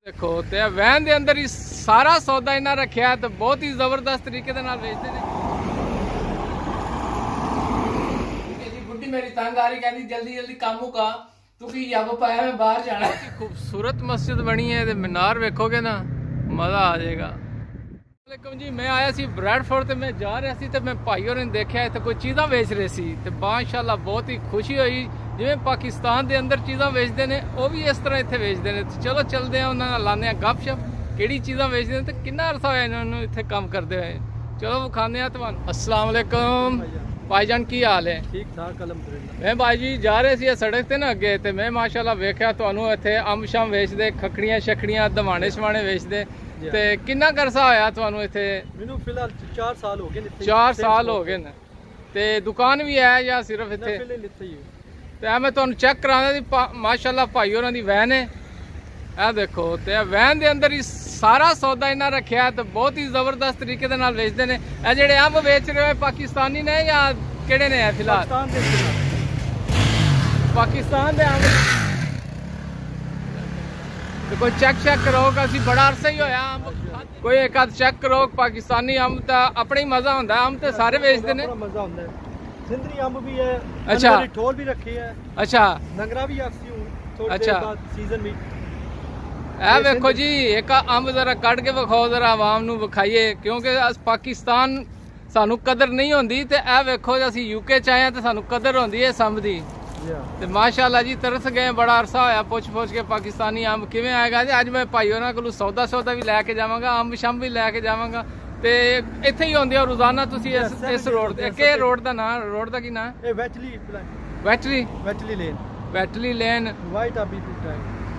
देखो ते when they अंदर ही सारा सौदा इन्हें रखा है तो बहुत ही जबरदस्त तरीके दे नाल बेचते हैं। बुढ़ी मेरी तंग आ रही कहती जल्दी जल्दी काम मुका तू की जब पाया मैं बाहर जाना। खूबसूरत मस्जिद बनी है ते मीनार वेखोगे ना मजा आ जाएगा। वालेकुम जी, मैं आया सी ब्रैडफोर्ड ते मैं जा रहा सी ते मैं भाई होरें देखा इत्थे कोई चीज़ां बेच रहे सी ते माशाअल्लाह बहुत ही खुशी हुई जिवें पाकिस्तान दे अंदर चीज़ां बेचते हैं वो भी इस तरह इत्थे बेचते हैं। चलो चलते हैं उन्हां नाल लाने गपशप किहड़ी चीज़ां बेचते हैं ते किन्ना अरसा होया इन्हां नूं इत्थे काम करदे होए। चलो विखाने आ तुहानूं। अस्सलाम वालेकुम भाईजान, की हाल है? ठीक ठाक अलहमदुलिल्लाह। मैं भाई जी जा रहे सी सड़क ते ना अगे ते मैं माशाअल्लाह वेख्या तुहानूं इत्थे अंब शंब बेचदे, खखड़ियां शखड़ियां दवाणे शवाणे बेचदे ते किन्ना करसा होया तुहानूं इत्थे? मैनूं फिलहाल 4 साल हो गए। 4 साल हो गए न ते दुकान भी है या सिर्फ इत्थे? ते मैं तुहानूं चेक कराना दी माशाअल्लाह भाई होरां दी वैन है। ए देखो ते वैन दे अंदर ही सारा सौदा इन्हें रखा है तो बहुत ही जबरदस्त तरीके दे नाल बेचते हैं। ए जेहड़े अंब बेच रहे हो पाकिस्तानी ने या केड़े ने? है फिलहाल पाकिस्तान दे अंब तो कोई चेक करो कि बड़ा अरसा ही होया कोई एक आध चेक करो। पाकिस्तानी अंब तो अपना ही मजा होंदा है, अंब तो सारे बेचते हैं। मजा होंदा है। सिंधरी अंब भी है, अच्छा ठोल भी रखी है, अच्छा नंगरा भी अच्छा सीजन में। ए देखो जी एक अंब जरा कट के विखाओ जरा आवाम नूं विखाइए क्योंकि पाकिस्तान सानू कदर नहीं होंदी ते ए वेखो असीं यूके च आए ते सानू कदर होंदी है इस अंब दी ते माशाअल्लाह जी तरस गए। बड़ा अरसा होया पुछ के पाकिस्तानी अंब किवें आएगा। अज मैं भाई होरां कोलों सौदा भी लैके जावांगा, अंब शंब भी लैके जावांगा ते इत्थे ही होंदे रोजाना। तुसीं इस रोड ते के रोड दा नाम, रोड दा की नाम? वैटली लेन वाइट अभी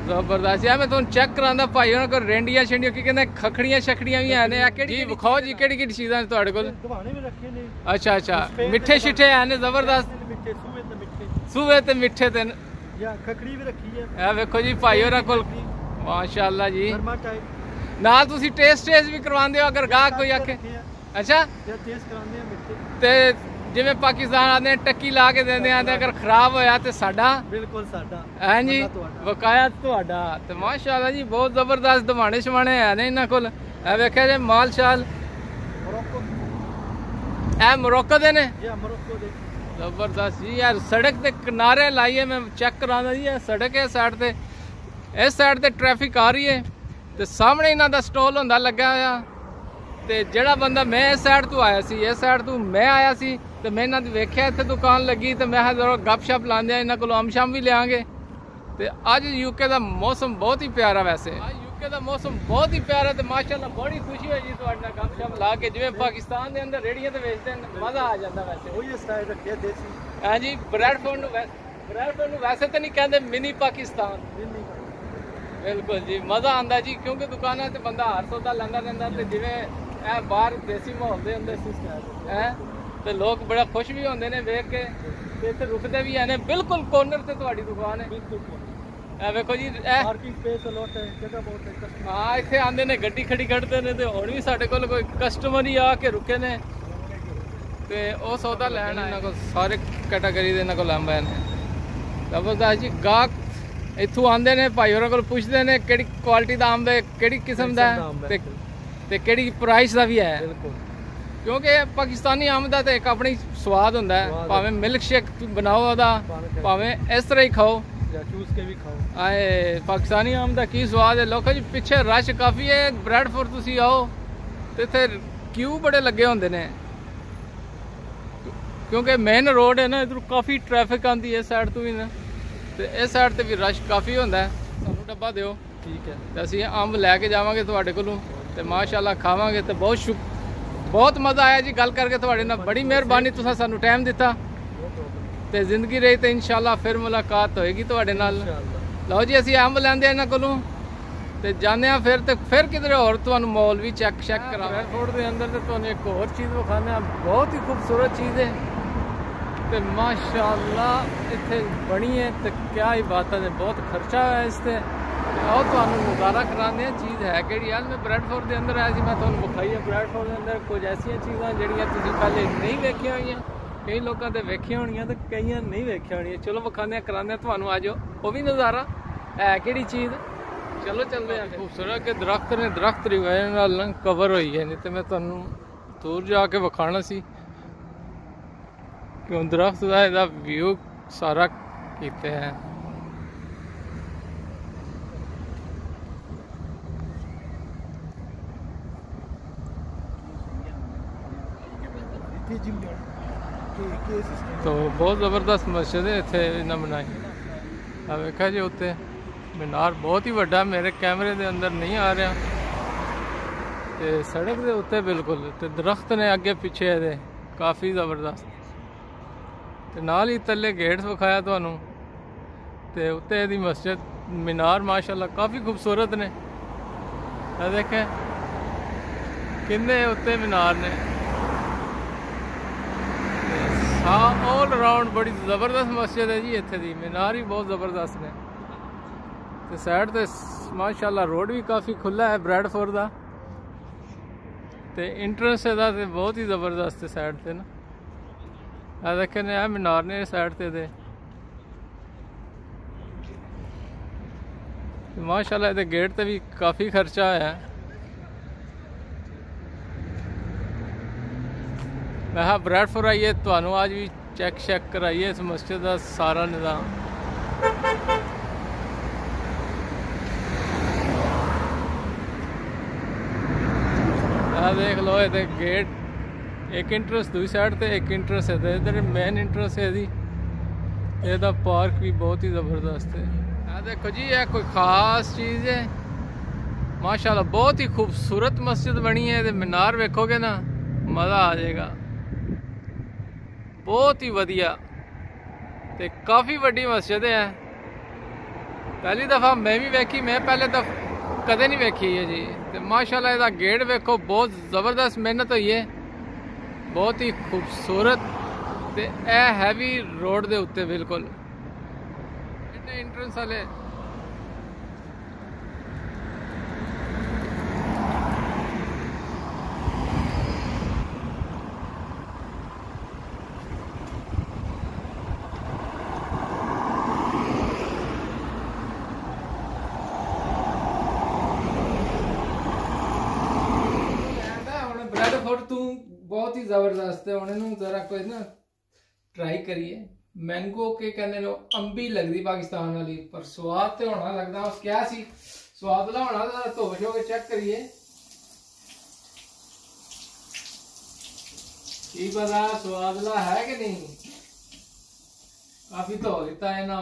जबरदस्त है। मैं तुहानूं चेक करांदा भाई होरां कोल रेंडियां शेंडियां की कहंदे खखड़ियां शखड़ियां भी हैं ने। जी विखाओ जी केड़ी केड़ी चीज़ां ने तुहाडे कोल? दवाणे भी रखे ने। अच्छा मिठे शिठे हैं ने जबरदस्त सूहे ते मिठे ते या खखड़ी भी रखी है। ए वेखो जी भाई होरां कोल माशाअल्लाह जी नाल तुसीं टेस्ट भी करवांदे हो अगर गाहक कोई आखे? अच्छा टेस्ट करांदे हैं मिठे ते जिवें पाकिस्तान आते टक्की ला के देंदे आते अगर खराब होया तो साडा बिल्कुल साडा है जी बकाया तुहाडा। ते माशाअल्लाह जी बहुत जबरदस्त दवाणे शवाणे है ने इन्हां कोल। ए वेख्या जे माल शाल ए मोरक्को दे ने जबरदस्त जी। यार सड़क ते किनारे लाइए मैं चेक कराना जी सड़क है साइड ते इस साइड ते ट्रैफिक आ रही है ते सामने इन्हां दा स्टॉल होंदा लग्या होया ते जेड़ा बंदा मैं इस साइड तो आया सी इस साइड तो मैं आया सी तो मैं इन्हां दी वेख्या इत्थे दुकान लगी तो मैं जरा गपशप लांदे इन्हां कोलों अंब शंब भी लियांगे। ते अज यूके दा मौसम बहुत ही प्यारा, वैसे यूके दा मौसम बहुत ही प्यारा ते माशाअल्लाह बड़ी खुशी हुई जी तुहाडे नाल गपशप ला के। जिवें पाकिस्तान दे अंदर रेड़ियां ते बेचदे हैं मजा आ जांदा। वैसे वही स्टाइल रखिया देसी। हां जी ब्रैडफोर्ड नूं वैसे तो नहीं कहंदे मिनी पाकिस्तान। बिल्कुल जी मजा आंदा जी क्योंकि दुकानां ते बंदा हर सौदा लैंदा रहिंदा ते जिवें ए बाहर देसी माहौल दे अंदर सिस्टम है ते लोग बड़ा खुश भी होंदे ने वेख के ते इत्थे रुकदे भी हैं। बिल्कुल कॉर्नर ते तुहाडी दुकान है। बिल्कुल ए वेखो जी पार्किंग स्पेस लॉट है, जगह बहुत है। हां इत्थे आंदे ने गड्डी खड़ी करदे ने ते हुण भी साडे कोल कोई कस्टमर ही आके रुके ने ते ओ सौदा लैण इन्हां कोल सारे कैटेगरी दे इन्हां कोल अंब हैं। जबरदस्त जी गाहक इत्थों आंदे ने भाई होरां कोल पुछदे ने केड़ी क्वालिटी दा अंब है, केड़ी किस्म दा है ते केड़ी प्राइस दा भी है क्योंकि पाकिस्तानी अंब दा ते एक अपनी स्वाद होंदा है। भावें मिल्क शेक बनाओ ओदा भावें इस तरह ही खाओ चूस के भी खाओ। आए पाकिस्तानी अंब दा की स्वाद है। लोगों जी पिछे रश काफ़ी है ब्रैडफोर्ड तुसीं आओ ते इत्थे क्यू बड़े लगे होंदे ने क्योंकि मेन रोड है ना इधर काफ़ी ट्रैफिक आती है इस साइड तो भी ना ते इस साइड ते भी रश काफ़ी होंदा है। सानूं डब्बा दिओ ठीक है ते असीं अंब लैके जावांगे तुहाडे कोलों ते माशाअल्लाह खावांगे ते बहुत मज़ा आया जी गल करके तुहाडे नाल। बड़ी मेहरबानी तुसां सानूं टाइम दिता ते जिंदगी रही तो इंशाअल्लाह फिर मुलाकात होएगी तुहाडे नाल। लो जी असीं अंब लैंदे इन्हां कोलों ते जाने फिर किधरे होर तुहानूं मॉल भी चेक करा। ब्रैडफोर्ड दे अंदर ते तुहानूं एक होर चीज़ विखाने बहुत ही खूबसूरत चीज़ है ते माशाअल्लाह इत्थे बनी है ते क्या ही बात है। बहुत खर्चा है इस ते आओ तुहानूं नज़ारा कराने चीज़ है कि यार मैं ब्रैडफोर्ड के अंदर आया सी मैं तुहानूं विखाई है। ब्रैडफोर्ड के अंदर कुछ ऐसियां चीज़ां जिहड़ियां तुसीं पहले नहीं वेखियां होईयां, कई लोगों ने वेखियां होणियां ते कईयां नहीं वेखियां होणियां। चलो विखाने कराने तुहानूं आ जाओ वो भी नज़ारा है किहड़ी चीज़ चलो चलते हैं। खूबसूरत के दरख्त ने दरख्त की वजह नाल ना कवर हुई है, नहीं तो मैं तुहानू दूर जाके विखाना सी क्यों दरख्त का ਇਹਦਾ व्यू सारा कीते हैं। तो बहुत ज़बरदस्त मस्जिद है इतने इन्हें बनाई। आ वेखा जी उत्ते मीनार बहुत ही वड्डा, मेरे कैमरे के अंदर नहीं आ रहा। तो सड़क के उत्ते बिल्कुल तो दरख्त ने अगे पिछे ये काफ़ी ज़बरदस्त। तो नाल ही थल्ले गेट विखाया तुहानू, तो उत्ते दी मस्जिद मीनार माशाल्लाह काफ़ी खूबसूरत ने। देखें किन्ने उत्ते मीनार ने, हाँ ऑल राउंड बड़ी ज़बरदस्त मस्जिद है जी इत्थे दी। मीनार ही बहुत ज़बरदस्त ने। तो साइड ते माशाल्लाह रोड भी काफ़ी खुला है ब्रैडफोर्ड का। तो इंट्रेंस ਇਹਦਾ ਤੇ बहुत ही ज़बरदस्त है साइड ते ना। आ देखे ने आ मीनार ने साइड ते दे माशाल्लाह ਇਹਦੇ गेट ते भी काफ़ी खर्चा है। मैं हाँ ब्रैडफोर्ड आइए तो आज भी चेक कराइए इस मस्जिद का सारा निज़ाम। देख लो ये गेट एक इंट्रेंस दूसरी साइड ते एक इंट्रेंस है, इधर मेन इंट्रेंस है जी। ਇਹਦਾ पार्क भी बहुत ही ज़बरदस्त है। देखो जी ये कोई ख़ास चीज़ है माशाल्लाह, बहुत ही खूबसूरत मस्जिद बनी है। मीनार वेखोगे ना मज़ा आ जाएगा, बहुत ही वधिया। ते काफ़ी वड्डी मस्जिद है, पहली दफ़ा मैं भी वेखी, मैं पहले कदे नहीं वेखी है जी। तो माशाल्लाह इसका गेट वेखो बहुत ज़बरदस्त मेहनत हुई है, बहुत ही खूबसूरत। तो यह है भी रोड के उत्ते बिल्कुल इंट्रेंस वाले। तू बहुत ही जबरदस्त है, उन्हें जरा कोई ना ट्राई करिए। मैंगो के कहने लो अंबी लगती पाकिस्तान वाली, पर स्वाद तो होना लगता उस क्या सी स्वाद ला होना। जरा धो शो के चेक करिए की पता स्वाद ला है कि नहीं। काफी धो दिता है ना,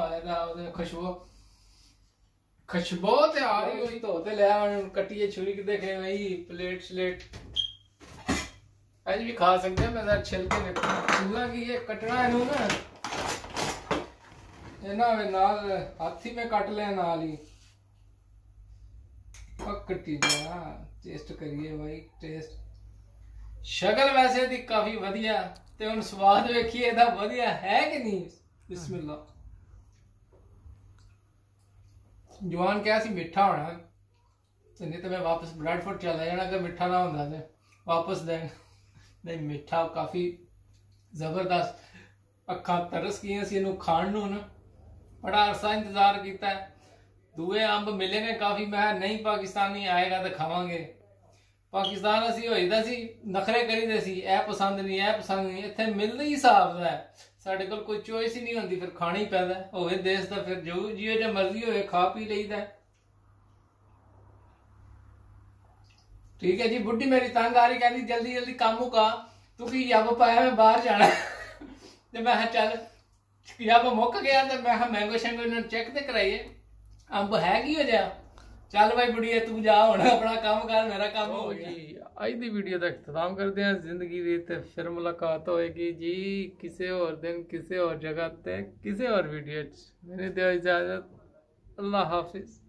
खुशबू ते आ रही हुई धो ते लिया कट्टिए छुरी के देखे वही प्लेट स्लेट अज भी खा सकते हैं। मैं छिलके चूल्हा की ये कटना है ना, ये ना नाल हाथी में कट ले नाल ही कट्टी जा। टेस्ट करिए भाई, टेस्ट शक्ल वैसे दी काफी वधिया ते हुन स्वाद वेखिए ਇਹਦਾ वधिया है कि नहीं। बिस्मिल्लाह। जवान क्या सी मीठा होना, तो नहीं तो मैं वापस ब्रैडफोर्ड चला जाना अगर मीठा ना होता तो वापस देना। नहीं मीठा काफ़ी ज़बरदस्त, अखा तरस गई खाण नूं ना, बड़ा अरसा इंतजार किया। दूए अंब मिले ने काफ़ी, मैं नहीं पाकिस्तानी आएगा तो खावांगे। पाकिस्तान असी होईदा सी नखरे करीदे सी, ए पसंद नहीं ए पसंद नहीं, इत्थे मिलना ही हिसाब दा है। साडे कोल कोई चॉइस ही नहीं होंदी, फिर खाना ही पैदा होवे देश दा, फिर जो जियो मर्जी होवे खा पी लईदा। ठीक है जी। बुढ़ी मेरी तंग आ रही, कहती जल्दी जल्दी काम मुका, तू की जब पाया मैं बाहर जाना। तो मैं चल जब मुक गया तो मैं मैंगो शैंगो इन्होंने चेक तो कराइए अंब है की हो जाए। चल भाई बुढ़िया तू जा होना अपना काम कर, मेरा काम हो गया। आज दी वीडियो का इख्तिताम करते हैं। जिंदगी दी ते फिर मुलाकात होएगी जी किसी और दिन किसी और जगह ते किसी और वीडियो। मैंने दो इजाजत, अल्लाह हाफिज।